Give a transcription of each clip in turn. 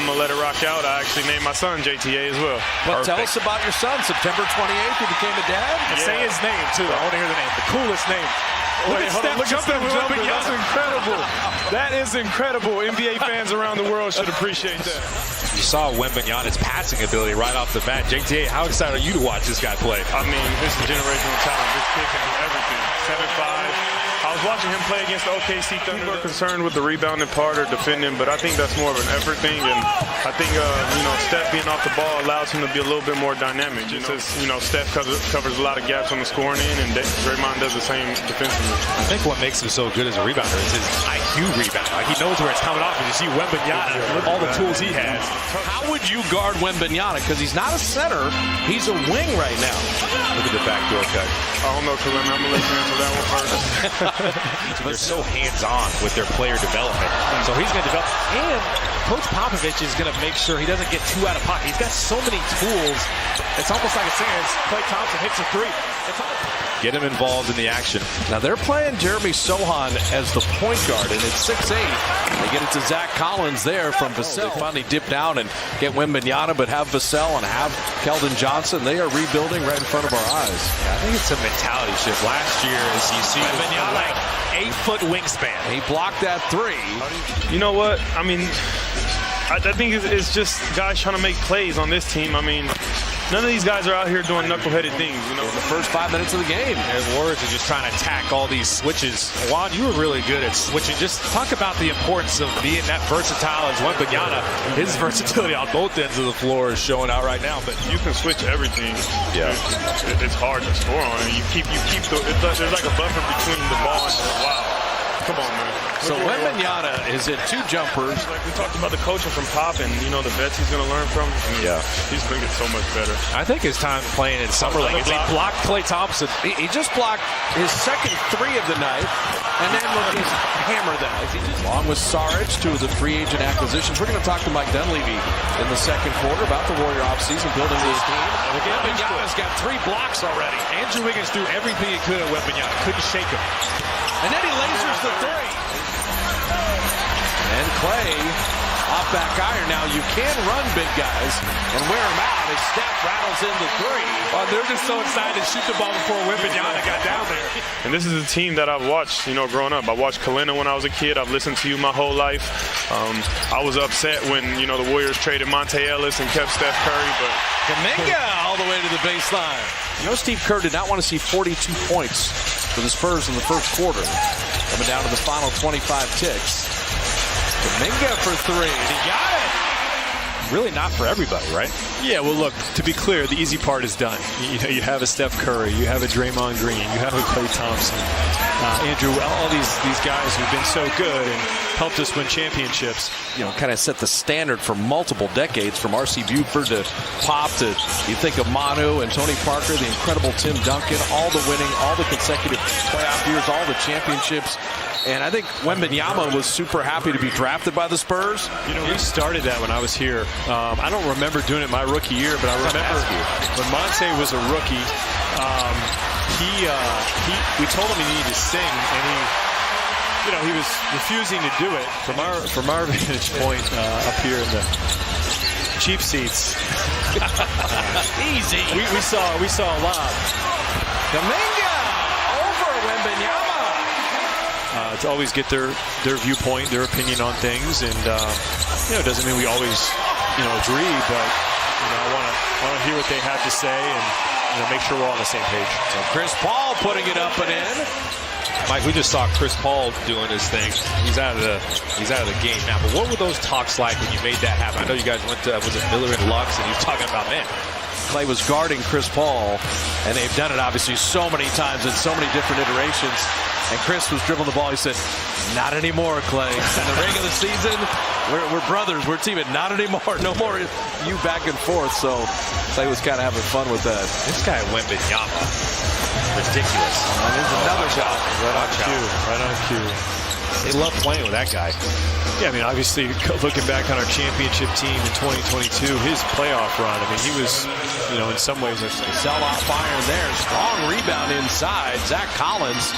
I'm going to let it rock out. I actually named my son JTA as well. But tell us about your son. September 28th, he became a dad. And say his name, too. I want to hear the name. The coolest name. Look at Steph jumping. That's incredible. That is incredible. NBA fans around the world should appreciate that. You saw Wembanyama's passing ability right off the bat. JTA, how excited are you to watch this guy play? I mean, this is generational talent. This kid can do everything. 7'5". I was watching him play against the OKC Thunder. People are concerned with the rebounding part or defending, but I think that's more of an effort thing. And I think, Steph being off the ball allows him to be a little bit more dynamic. Just as, Steph covers a lot of gaps on the scoring end, and Draymond does the same defensively. I think what makes him so good as a rebounder is his IQ rebound. Like, he knows where it's coming off, and you see Wembanyama, all the tools he has. How would you guard Wembanyama? Because he's not a center, he's a wing right now. Look at the backdoor cut. I don't know, Kalim. I'm going to let you answer that one first. They're so hands-on with their player development. So he's going to develop. And Coach Popovich is going to make sure he doesn't get too out of pocket. He's got so many tools. It's almost like a saying, Klay Thompson hits a three. Get him involved in the action. Now they're playing Jeremy Sohan as the point guard, and it's 6'8". They get it to Zach Collins there from Vassell. They finally dip down and get Wembanyama, but have Vassell and have Keldon Johnson. They are rebuilding right in front of our eyes. Yeah, I think it's a mentality shift. Last year, as you see, Wembanyama, like 8-foot wingspan. He blocked that three. You know what? I mean, I think it's just guys trying to make plays on this team. I mean, none of these guys are out here doing knuckleheaded things, The first 5 minutes of the game. And Warriors are just trying to attack all these switches. Juan, you were really good at switching. Just talk about the importance of being that versatile as Wembanyama. His versatility on both ends of the floor is showing out right now. But you can switch everything. Yeah, it's hard to score on it. There's like a buffer between the ball and the wow. Come on, man. So Wembanyama is at 2 jumpers. Like we talked about the coaching from Pop and, the vets he's going to learn from. He's going to get so much better. I think his time playing in Summer League is he blocked Klay Thompson. He just blocked his second 3 of the night, and then he's hammered that. Along with Saric, 2 of the free agent acquisitions. We're going to talk to Mike Dunleavy in the second quarter about the Warrior offseason, building this team. Wembanyama's got 3 blocks already. Andrew Wiggins threw everything he could at Wembanyama. Couldn't shake him. And then he lasers the 3. And Klay off back iron. Now you can run big guys and wear them out as Steph rattles in the 3. Well, they're just so excited to shoot the ball before Wembanyama got down there. And this is a team that I've watched, growing up. I watched Kalina when I was a kid. I've listened to you my whole life. I was upset when, the Warriors traded Monte Ellis and kept Steph Curry, but Kuminga all the way to the baseline. Steve Kerr did not want to see 42 points for the Spurs in the first quarter. Coming down to the final 25 ticks. Kuminga for 3. He got it. Really not for everybody, right? Yeah, well, look, to be clear, the easy part is done. You have a Steph Curry, you have a Draymond Green, you have a Klay Thompson, Andrew, all these guys who've been so good and helped us win championships. Kind of set the standard for multiple decades, from R.C. Buford to Pop to, you think of Manu and Tony Parker, the incredible Tim Duncan, all the winning, all the consecutive playoff years, all the championships. And I think Wembanyama was super happy to be drafted by the Spurs. We started that when I was here. I don't remember doing it my rookie year, but I remember when Monte was a rookie, we told him he needed to sing, and he was refusing to do it. From our vantage point up here in the cheap seats, easy. We saw a lot. Kuminga over Wembanyama. To always get their viewpoint, their opinion on things, and it doesn't mean we always agree, but I want to hear what they have to say and make sure we're all on the same page. So Chris Paul putting it up and in. Mike, we just saw Chris Paul doing his thing. He's out of the game now. But what were those talks like when you made that happen? I know you guys went to was it Miller and Lux, and he was talking about, man, Klay was guarding Chris Paul, and they've done it obviously so many times in so many different iterations. And Chris was dribbling the ball. He said, "Not anymore, Klay. In the regular season, we're brothers. We're teaming. Not anymore. No more you back and forth." So Klay was kind of having fun with that. This guy Wembanyama, ridiculous. There's another shot. Right on cue. They love playing with that guy. Yeah, obviously, looking back on our championship team in 2022, his playoff run, he was, in some ways, a sell-off iron there. Strong rebound inside. Zach Collins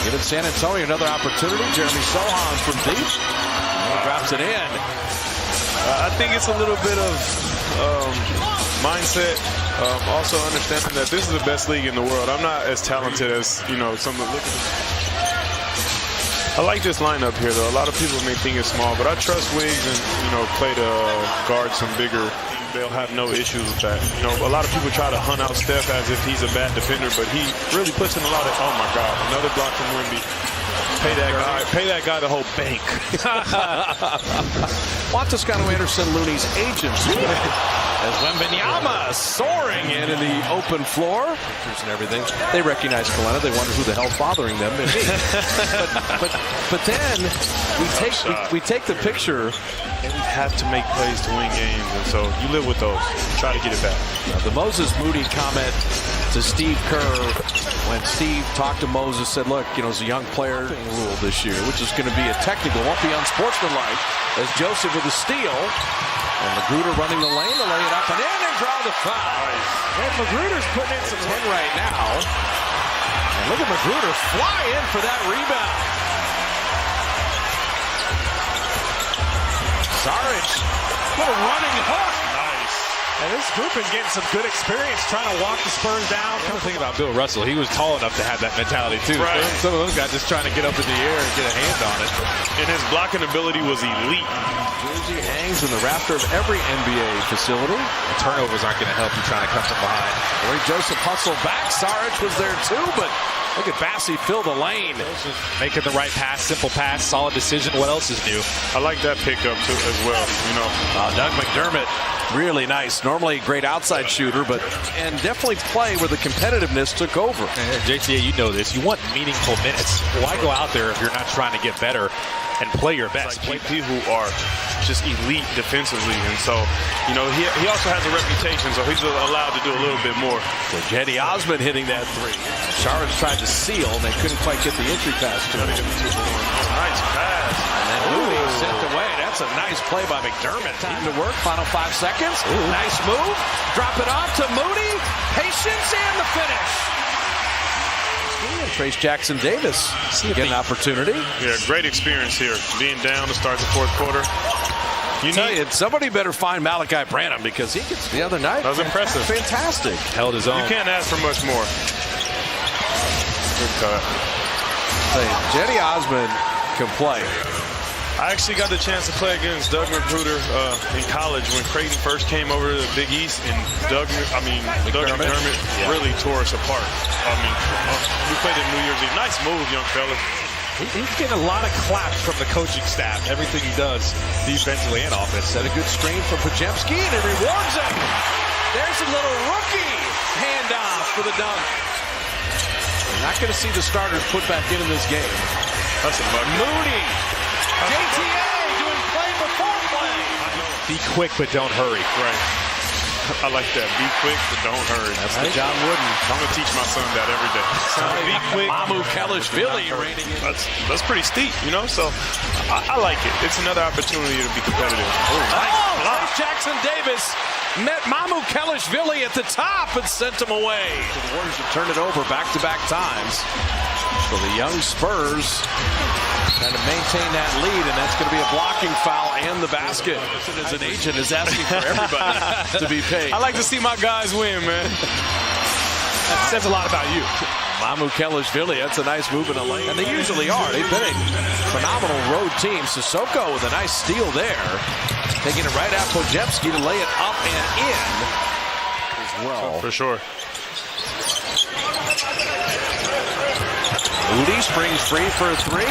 giving San Antonio another opportunity. Jeremy Sohan from deep. He drops it in. I think it's a little bit of mindset. Also understanding that this is the best league in the world. I'm not as talented as, you know, some of the. I like this lineup here, though. A lot of people may think it's small, but I trust Wiggs and, you know, Clay to guard some bigger. They'll have no issues with that. You know, a lot of people try to hunt out Steph as if he's a bad defender, but he really puts in a lot of. Oh my God! Another block from Wemby. Pay that guy the whole bank. Juan Toscano Anderson, Looney's agents. As Wembanyama soaring in the open floor. Pictures and everything. They recognize Kalena. They wonder who the hell's bothering them. but then we take the picture. And we have to make plays to win games, and so you live with those. Try to get it back. Now, the Moses Moody comment to Steve Kerr when Steve talked to Moses, said, look, you know, it's a young player rule this year, which is going to be a technical, won't be unsportsmanlike, as Joseph with a steal. And Magruder running the lane to lay it up and in and draw the foul. Nice. And Magruder's putting in some 10 right now. And look at Magruder fly in for that rebound. Saric, what a running hook. Nice. And this group is getting some good experience trying to walk the Spurs down. Kind of think about Bill Russell. He was tall enough to have that mentality too. Right. Some of those guys just trying to get up in the air and get a hand on it. And his blocking ability was elite. Jersey hangs in the rafter of every NBA facility. The turnovers aren't going to help you trying to come from behind. Corey Joseph hustled back. Saric was there too, but look at Bassey fill the lane. Making the right pass, simple pass, solid decision. What else is new? I like that pickup too as well. You know, Doug McDermott, really nice. Normally a great outside shooter, but and definitely play where the competitiveness took over. And JTA, you know this. You want meaningful minutes. Why go out there if you're not trying to get better and play your best? Like people who are just elite defensively, and so you know he also has a reputation, so he's allowed to do a little bit more. So Jetty Osmond hitting that three. Shards tried to seal, and they couldn't quite get the entry pass to him. Nice pass. And then Moody sent away. That's a nice play by McDermott. Time to work. Final 5 seconds. Ooh. Nice move. Drop it off to Moody. Patience and the finish. And Trace Jackson Davis get an opportunity. Yeah, great experience here. Being down to start the fourth quarter. Somebody better find Malachi Branham because he gets the other night. That was impressive. Fantastic. Held his own. You can't ask for much more. Good cut. Jetty Osmond can play. I actually got the chance to play against Doug Magruder in college when Creighton first came over to the Big East, and Doug McDermott really tore us apart. I mean, we played at New Year's Eve. Nice move, young fella. He's getting a lot of claps from the coaching staff. Everything he does defensively and offense. Set a good screen for Podziemski, and it rewards him. There's a little rookie handoff for the dunk. We're not going to see the starters put back in this game. That's a bucket. Moody. JTA doing play before play. Be quick, but don't hurry. Right. I like that. Be quick, but don't hurry. That's the John Wooden. I'm going to teach my son that every day. Be quick. Mamu Kelishvili reigning in. That's pretty steep, you know, so I like it. It's another opportunity to be competitive. Trace Jackson Davis met Mamu Kelishvili at the top and sent him away. The Warriors have turned it over back-to-back times. So the young Spurs trying to maintain that lead, and that's going to be a blocking foul and the basket. As an agent is asking for everybody to be paid. I like to see my guys win, man. That says a lot about you. Mamu Kelishvili, that's a nice move in the lane. And they usually are. They've been a phenomenal road team. Sissoko with a nice steal there. Taking it right at Podziemski to lay it up and in as well. For sure. Moody springs free for a three.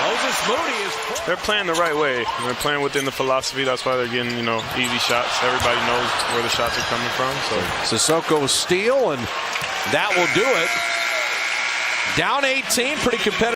Moses Moody is. They're playing the right way. They're playing within the philosophy. That's why they're getting, you know, easy shots. Everybody knows where the shots are coming from. So Sissoko steal, and that will do it. Down 18, pretty competitive.